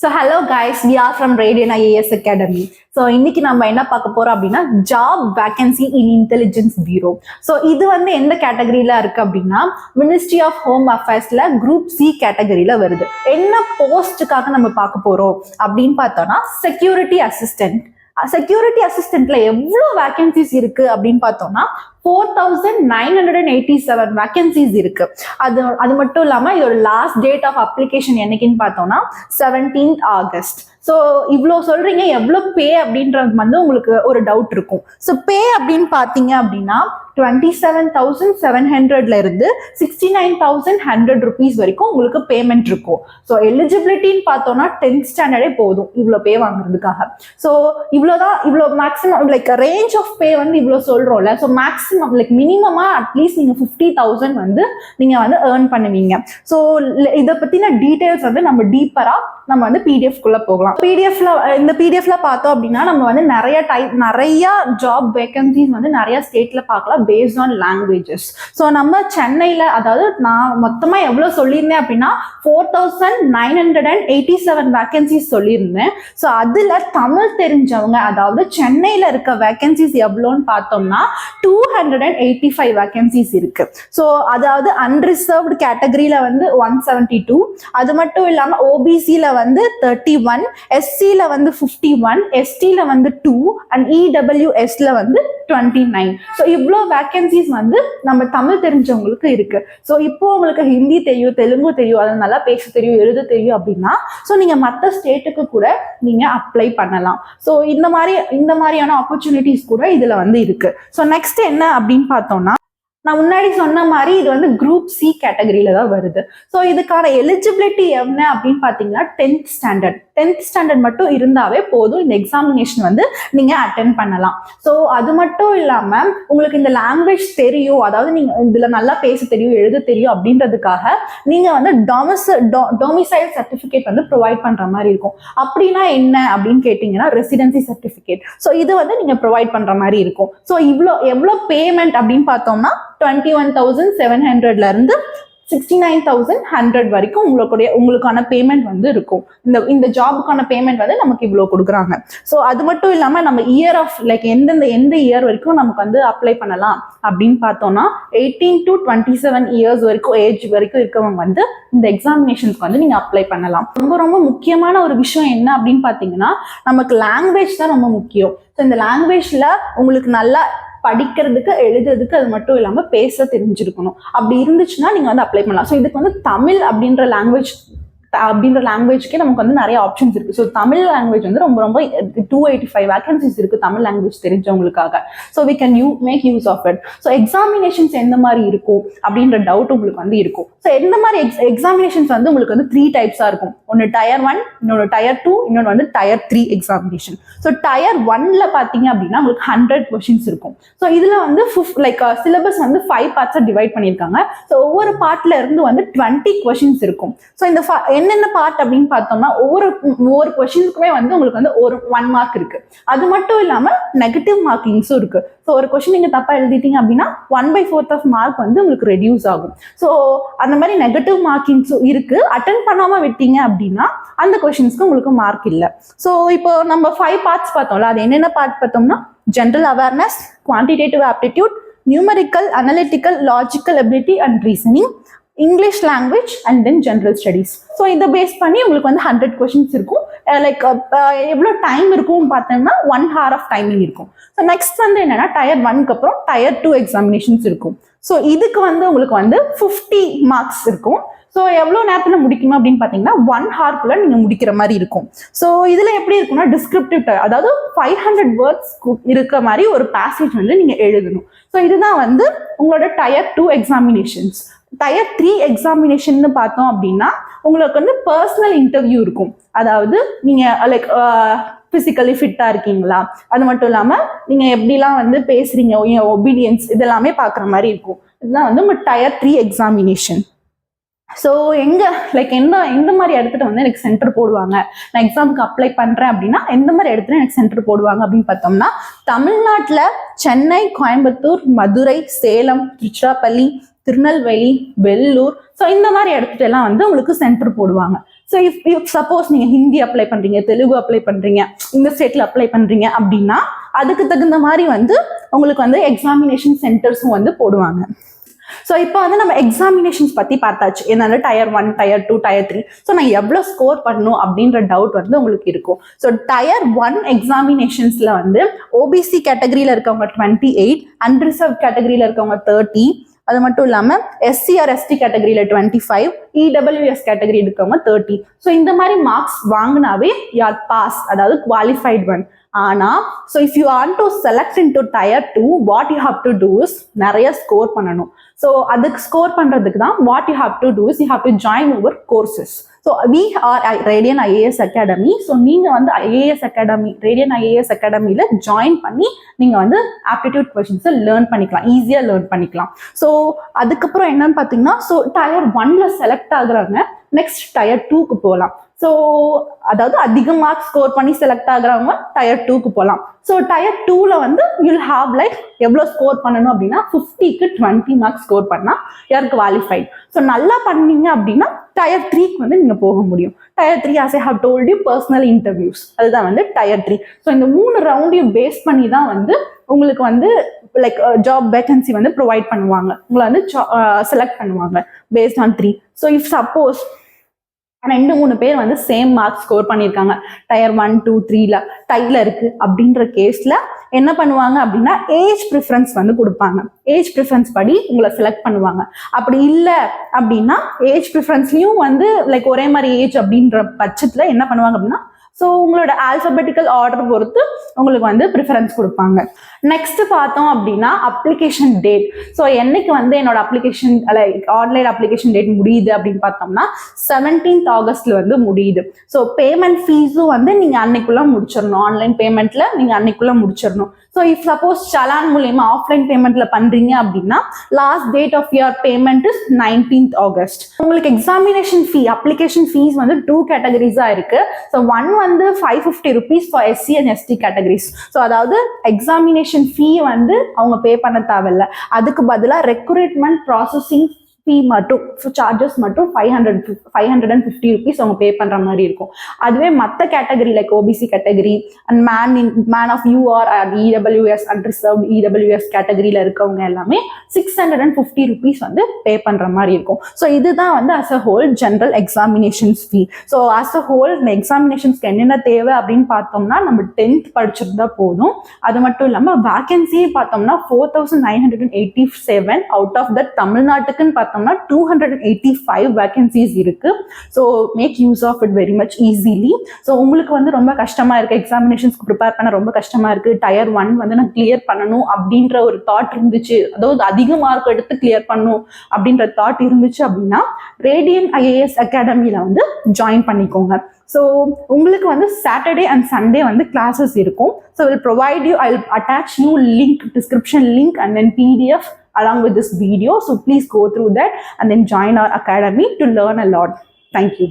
So hello guys, we are from Radian IAS Academy. So இன்னைக்கு நம்ம என்ன பார்க்க போறோம் அப்படின்னா job vacancy in intelligence bureau. So இது வந்து எந்த கேட்டகரியில இருக்கு அப்படின்னா Ministry of Home Affairsல Group C கேட்டகரியில வருது. என்ன போஸ்டுக்காக நம்ம பார்க்க போறோம் அப்படின்னு பார்த்தோம்னா செக்யூரிட்டி அசிஸ்டன்ட். செக்யூரிட்டி அசிஸ்டன்ட்ல எவ்வளவு வேகன்சிஸ் இருக்கு அப்படின்னு பார்த்தோம்னா 4987 வேகன்சிஸ் இருக்கு. அது மட்டும் இல்லாம இதோட லாஸ்ட் டேட் ஆஃப் அப்ளிகேஷன் என்னைக்குன்னு பார்த்தோம்னா 17th August. ஸோ இவ்வளோ சொல்றீங்க எவ்வளோ பே அப்படின்றது வந்து உங்களுக்கு ஒரு டவுட் இருக்கும். ஸோ பே அப்படின்னு பார்த்தீங்க அப்படின்னா 27,700 இருந்து 69,100 rupees வரைக்கும் உங்களுக்கு பேமெண்ட் இருக்கும். ஸோ எலிஜிபிலிட்டின்னு பார்த்தோம்னா 10th ஸ்டாண்டர்டே போதும் இவ்வளோ பே வாங்குறதுக்காக. ஸோ இவ்வளோ maximum like range of pay வந்து இவ்வளோ சொல்றோம்ல. ஸோ மேக்ஸிமம் லைக் மினிமமா அட்லீஸ்ட் நீங்க 50,000 வந்து நீங்க வந்து ஏர்ன் பண்ணுவீங்க. ஸோ இதை பத்தின டீடைல்ஸ் வந்து நம்ம டீப்பரா நம்ம வந்து பிடிஎஃப் குள்ள போகலாம். இந்த பிடிஎஃப்ல பார்த்தோம் அப்படின்னா நம்ம வந்து நிறைய ஜாப் வேகன்சிஸ் வந்து நிறைய ஸ்டேட்ல பார்க்கலாம் பேஸ்ட் ஆன் லாங்குவேஜஸ். ஸோ நம்ம சென்னையில அதாவது நான் மொத்தமா எவ்வளவு சொல்லியிருந்தேன் அப்படின்னா 4,987 வேகன்சிஸ் சொல்லியிருந்தேன். ஸோ அதுல தமிழ் தெரிஞ்சவங்க அதாவது சென்னையில இருக்க வேகன்சிஸ் எவ்வளோன்னு பார்த்தோம்னா 285 வேகன்சிஸ் இருக்கு. ஸோ அதாவது அன்ரிசர்வ்டு கேட்டகரியில வந்து 172, அது மட்டும் இல்லாம ஓபிசில வந்து 31, எஸ்சில வந்து 51, எஸ்டில வந்து 2 அண்ட் இடபிள்யூஎஸ்ல வந்து 29. ஸோ இவ்வளோ வேகன்சிஸ் வந்து நம்ம தமிழ் தெரிஞ்சவங்களுக்கு இருக்கு. ஸோ இப்போ உங்களுக்கு ஹிந்தி தெரியும், தெலுங்கு தெரியும், அதை நல்லா பேச தெரியும், எழுத தெரியும் அப்படின்னா ஸோ நீங்க மற்ற ஸ்டேட்டுக்கு கூட நீங்க அப்ளை பண்ணலாம். ஸோ இந்த மாதிரியான ஆப்பர்ச்சுனிட்டிஸ் கூட இதுல வந்து இருக்கு. ஸோ நெக்ஸ்ட் என்ன அப்படின்னு பார்த்தோம்னா நான் முன்னாடி சொன்ன மாதிரி இது வந்து குரூப் சி கேட்டகரியில தான் வருது. ஸோ இதுக்கான எலிஜிபிலிட்டி என்ன அப்படின்னு பார்த்தீங்கன்னா 10th ஸ்டாண்டர்ட் மட்டும் இருந்தாவே போதும். இந்த எக்ஸாமினேஷன் வந்து நீங்க அட்டென்ட் பண்ணலாம். ஸோ அது மட்டும் இல்லாம உங்களுக்கு இந்த லாங்குவேஜ் தெரியும், அதாவது நீங்க இதுல நல்லா பேச தெரியும், எழுத தெரியும் அப்படின்றதுக்காக நீங்க வந்து டொமிசைல் சர்டிபிகேட் வந்து ப்ரொவைட் பண்ற மாதிரி இருக்கும். அப்படின்னா என்ன அப்படின்னு கேட்டீங்கன்னா ரெசிடென்சி சர்டிபிகேட். ஸோ இது வந்து நீங்க ப்ரொவைட் பண்ற மாதிரி இருக்கும். ஸோ எவ்வளோ பேமெண்ட் அப்படின்னு பார்த்தோம்னா 21,700 இருந்து 69,100 வரைக்கும் உங்களுக்கான பேமெண்ட் வந்து இருக்கும். இந்த ஜாபுக்கான பேமெண்ட் வந்து நமக்கு இவ்வளவு கொடுக்குறாங்க. ஸோ அது மட்டும் இல்லாம நம்ம இயர் ஆஃப் லைக் எந்த இயர் வரைக்கும் நமக்கு வந்து அப்ளை பண்ணலாம் அப்படின்னு பார்த்தோம்னா 18 to 27 இயர்ஸ் வரைக்கும் ஏஜ் வரைக்கும் இருக்கவங்க வந்து இந்த எக்ஸாமினேஷனுக்கு வந்து நீங்க அப்ளை பண்ணலாம். ரொம்ப ரொம்ப முக்கியமான ஒரு விஷயம் என்ன அப்படின்னு பார்த்தீங்கன்னா நமக்கு லாங்குவேஜ் தான் ரொம்ப முக்கியம். ஸோ இந்த லாங்குவேஜ்ல உங்களுக்கு நல்லா படிக்கிறதுக்கு எழுதுறதுக்கு அது மட்டும் இல்லாம பேச தெரிஞ்சிருக்கணும். அப்படி இருந்துச்சுன்னா நீங்க வந்து அப்ளை பண்ணலாம். ஸோ இதுக்கு வந்து தமிழ் அப்படின்ற லாங்குவேஜ்க்கே நமக்கு வந்து நிறைய ஆப்ஷன்ஸ் இருக்கு. ஸோ தமிழ் லாங்குவேஜ் வந்து ரொம்ப 285 வேகன்சிஸ் இருக்கு தமிழ் லாங்குவேஜ் தெரிஞ்சவங்களுக்காக. So we can make use of it. So examinations எந்த மாதிரி இருக்கும் அப்படின்ற டவுட் உங்களுக்கு வந்து இருக்கும். ஸோ எந்த மாதிரி எக்ஸாமினேஷன்ஸ் வந்து உங்களுக்கு வந்து 3 டைப்ஸா இருக்கும். ஒன்று Tier 1, இன்னொன்று Tier 2, இன்னொன்று வந்து Tier 3 எக்ஸாமினேஷன். ஸோ Tier 1ல பாத்தீங்க அப்படின்னா உங்களுக்கு 100 கொஸ்டின்ஸ் இருக்கும். ஸோ இதுல வந்து சிலபஸ் வந்து 5 பார்ட்ஸா டிவைட் பண்ணியிருக்காங்க. ஸோ ஒவ்வொரு பார்ட்ல இருந்து வந்து 20 கொஸ்டின்ஸ் இருக்கும். ஸோ இந்த என்னென்ன பார்ட் அப்படின்னு பார்த்தோம்னா ஒவ்வொரு கொஸ்டினுக்குமே வந்து உங்களுக்கு வந்து ஒரு 1 மார்க் இருக்கு. அது மட்டும் இல்லாம நெகட்டிவ் மார்க்கிங்ஸும் இருக்கு. ஸோ ஒரு கொஸ்டின் நீங்க தப்பா எழுதிட்டீங்க அப்படின்னா 1/4 ஆஃப் மார்க் வந்து உங்களுக்கு ரெடியூஸ் ஆகும். ஸோ அந்த மாதிரி நெகட்டிவ் மார்க்கிங்ஸும் இருக்கு. அட்டென்ட் பண்ணாம விட்டீங்க அப்படின்னா அந்த கொஸ்டின்ஸ்க்கு உங்களுக்கு மார்க் இல்லை. ஸோ இப்போ நம்ம 5 பார்ட்ஸ் பார்த்தோம்ல, அது என்னென்ன பார்ட் பார்த்தோம்னா general awareness, quantitative aptitude, numerical, analytical, logical ability and reasoning, English language and then general studies. So இதை பேஸ் பண்ணி உங்களுக்கு வந்து 100 கொஸ்டின்ஸ் இருக்கும். லைக் எவ்வளோ டைம் இருக்கும் பார்த்தோம்னா 1 hour ஆஃப் டைமிங் இருக்கும். ஸோ நெக்ஸ்ட் வந்து என்னன்னா Tier 1க்கு அப்புறம் Tier 2 எக்ஸாமினேஷன்ஸ் இருக்கும். ஸோ இதுக்கு வந்து உங்களுக்கு வந்து 50 மார்க்ஸ் இருக்கும். ஸோ எவ்வளோ நேரத்தில் முடிக்கணும் அப்படின்னு பார்த்தீங்கன்னா 1 hourக்குள்ள நீங்கள் முடிக்கிற மாதிரி இருக்கும். ஸோ இதில் எப்படி இருக்குன்னா டிஸ்கிரிப்டிவ் அதாவது 500 words இருக்க மாதிரி ஒரு பேசேஜ் வந்து நீங்கள் எழுதணும். ஸோ இதுதான் வந்து உங்களோட Tier 2 எக்ஸாமினேஷன்ஸ். Tier 3 எக்ஸாமினேஷன் பார்த்தோம் அப்படின்னா உங்களுக்கு வந்து பர்சனல் இன்டர்வியூ இருக்கும். அதாவது நீங்க லைக் பிசிக்கலி ஃபிட்டா இருக்கீங்களா, அது மட்டும் இல்லாம நீங்க எப்படிலாம் வந்து பேசுறீங்க, ஒபீடியன்ஸ் இதெல்லாமே பாக்குற மாதிரி இருக்கும். இதுதான் வந்து உங்க Tier 3 எக்ஸாமினேஷன். ஸோ எந்த மாதிரி இடத்துல வந்து எனக்கு சென்டர் போடுவாங்க, நான் எக்ஸாமுக்கு அப்ளை பண்றேன் அப்படின்னா எந்த மாதிரி இடத்துல எனக்கு சென்டர் போடுவாங்க அப்படின்னு பார்த்தோம்னா தமிழ்நாட்டில் சென்னை, கோயம்புத்தூர், மதுரை, சேலம், திருச்சிராப்பள்ளி, திருநெல்வேலி, வெள்ளூர், ஸோ இந்த மாதிரி இடத்துல எல்லாம் வந்து உங்களுக்கு சென்டர் போடுவாங்க. ஸோ இஃப் சப்போஸ் நீங்கள் ஹிந்தி அப்ளை பண்ணுறீங்க, தெலுங்கு அப்ளை பண்ணுறீங்க, இந்த ஸ்டேட்டில் அப்ளை பண்ணுறீங்க அப்படின்னா அதுக்கு தகுந்த மாதிரி வந்து உங்களுக்கு வந்து எக்ஸாமினேஷன் சென்டர்ஸும் வந்து போடுவாங்க. ஸோ இப்போ வந்து நம்ம எக்ஸாமினேஷன்ஸ் பற்றி பார்த்தாச்சு, என்னென்ன Tier 1, Tier 2, Tier 3. ஸோ நான் எவ்வளோ ஸ்கோர் பண்ணணும் அப்படின்ற டவுட் வந்து உங்களுக்கு இருக்கும். ஸோ Tier 1 எக்ஸாமினேஷன்ஸில் வந்து ஓபிசி கேட்டகரியில் இருக்கவங்க 28, அன்ரிசர்வ் கேட்டகரியில் இருக்கவங்க 30, அது மட்டும் இல்லாமல் எஸ்சி ஆர் எஸ்டி கேட்டகரியில் 25, இடபிள்யூஎஸ் கேட்டகரி இருக்கவங்க 30. ஸோ இந்த மாதிரி மார்க்ஸ் வாங்கினாவே யார் பாஸ், அதாவது குவாலிஃபைட் ஒன். ஆனால் so if you want to select in to Tier 2, what you have to do is நிறைய ஸ்கோர் பண்ணணும். ஸோ அதுக்கு ஸ்கோர் பண்ணுறதுக்கு தான் what you have to do is you have to join our courses. So we are Radian IAS academy. So நீங்கள் வந்து IAS academy, Radian IAS அகாடமியில் join பண்ணி நீங்கள் வந்து ஆப்டிடியூட் கொஷின்ஸை லேர்ன் பண்ணிக்கலாம், ஈஸியாக லேர்ன் பண்ணிக்கலாம். ஸோ அதுக்கப்புறம் என்னன்னு பார்த்தீங்கன்னா, ஸோ Tier 1ல செலக்ட் ஆகுறாங்க, நெக்ஸ்ட் Tier 2க்கு போகலாம். ஸோ அதாவது அதிக மார்க்ஸ் ஸ்கோர் பண்ணி செலக்ட் ஆகுறவங்க Tier 2க்கு போகலாம். ஸோ Tier 2ல வந்து யூல் ஹாவ் லைக் எவ்வளோ ஸ்கோர் பண்ணணும் அப்படின்னா 50க்கு 20 மார்க்ஸ் ஸ்கோர் பண்ணால் யார் குவாலிஃபைட். ஸோ நல்லா பண்ணீங்க அப்படின்னா Tier 3க்கு வந்து நீங்கள் போக முடியும். Tier 3 as I have told you personal interviews, அதுதான் வந்து Tier 3. ஸோ இந்த 3 ரவுண்டையும் பேஸ் பண்ணி தான் வந்து உங்களுக்கு வந்து லைக் ஜாப் வேகன்சி வந்து ப்ரொவைட் பண்ணுவாங்க, உங்களை வந்து செலக்ட் பண்ணுவாங்க based on 3. So if suppose 2-3 பேர் வந்து சேம் மார்க்ஸ் ஸ்கோர் பண்ணியிருக்காங்க, Tier 1, 2, 3ல டைல இருக்கு அப்படின்ற கேஸ்ல என்ன பண்ணுவாங்க அப்படின்னா ஏஜ் ப்ரிஃபரன்ஸ் வந்து கொடுப்பாங்க. ஏஜ் ப்ரிஃபரன்ஸ் படி உங்களை செலக்ட் பண்ணுவாங்க. அப்படி இல்லை அப்படின்னா ஏஜ் ப்ரிஃபரன்ஸ்லையும் வந்து லைக் ஒரே மாதிரி ஏஜ் அப்படின்ற பட்சத்தில் என்ன பண்ணுவாங்க அப்படின்னா ஸோ உங்களோட ஆல்பபெட்டிக்கல் ஆர்டர் பொறுத்து உங்களுக்கு வந்து ப்ரிஃபரன்ஸ் கொடுப்பாங்க. நெக்ஸ்ட் பார்த்தோம் அப்படின்னா அப்ளிகேஷன் டேட். ஸோ என்னைக்கு வந்து என்னோட application like online application date முடியுது அப்படின்னு பார்த்தோம்னா 17th ஆகஸ்ட்ல வந்து முடியுது. ஸோ பேமெண்ட் ஃபீஸும் வந்து நீங்கள் அன்னைக்குள்ள முடிச்சிடணும், ஆன்லைன் பேமெண்ட்ல நீங்கள் அன்னைக்குள்ள முடிச்சிடணும். ஸோ இஃப் சப்போஸ் சலான் மூலியமா ஆஃப்லைன் பேமெண்ட்ல பண்றீங்க அப்படின்னா last date of your payment is 19th August. உங்களுக்கு எக்ஸாமினேஷன் ஃபீ, அப்ளிகேஷன் ஃபீஸ் வந்து 2 கேட்டகரிஸா இருக்கு. ஸோ ஒன் வந்து 550 rupees for SC and ST categories. So அதாவது எக்ஸாமினேஷன் ஃபீ வந்து அவங்க பே பண்ண தேவையில்லை, அதுக்கு பதிலாக ரெக்ரூட்மெண்ட் ப்ராசஸிங் ஃபீ மட்டும் சார்ஜஸ் மட்டும் 550 rupees அவங்க பே பண்ற மாதிரி இருக்கும். அதுவே மற்ற category like OBC category and man of UR EWS unreserved EWS கேட்டகரியில இருக்கவங்க எல்லாமே 650 rupees வந்து பே பண்ற மாதிரி இருக்கும். ஸோ இதுதான் வந்து as a whole general examinations fee. So as a whole இந்த எக்ஸாமினேஷன்ஸ்க்கு என்னென்ன தேவை அப்படின்னு பார்த்தோம்னா நம்ம 10th படிச்சிருந்தா போதும். அது மட்டும் இல்லாமல் வேகன்சியே பார்த்தோம்னா 4987 அவுட் ஆஃப் தட் தமிழ்நாட்டுக்குன்னு பார்த்தோம்னா 285 வேகன்சிஸ் இருக்கு. So make use of it very much easily. So உங்களுக்கு வந்து ரொம்ப கஷ்டமா இருக்கு, எக்ஸாமினேஷன்ஸ்க்கு ப்ரிப்பேர் பண்ண ரொம்ப கஷ்டமா இருக்கு, Tier 1 வந்து நான் கிளியர் பண்ணணும் அப்படின்ற ஒரு தாட் இருந்துச்சு, அதாவது அதிக மார்க் எடுத்து கிளியர் பண்ணணும் அப்படின்ற தாட் இருந்துச்சு அப்படின்னா ரேடியன் ஐஏஎஸ் அகாடமியில வந்து ஜாயின் பண்ணிக்கோங்க. ஸோ உங்களுக்கு வந்து சாட்டர்டே அண்ட் சண்டே வந்து கிளாஸஸ் இருக்கும். So will provide you, I will attach you link, description link and then PDF along with this video. So please go through that and then join our academy to learn a lot. Thank you.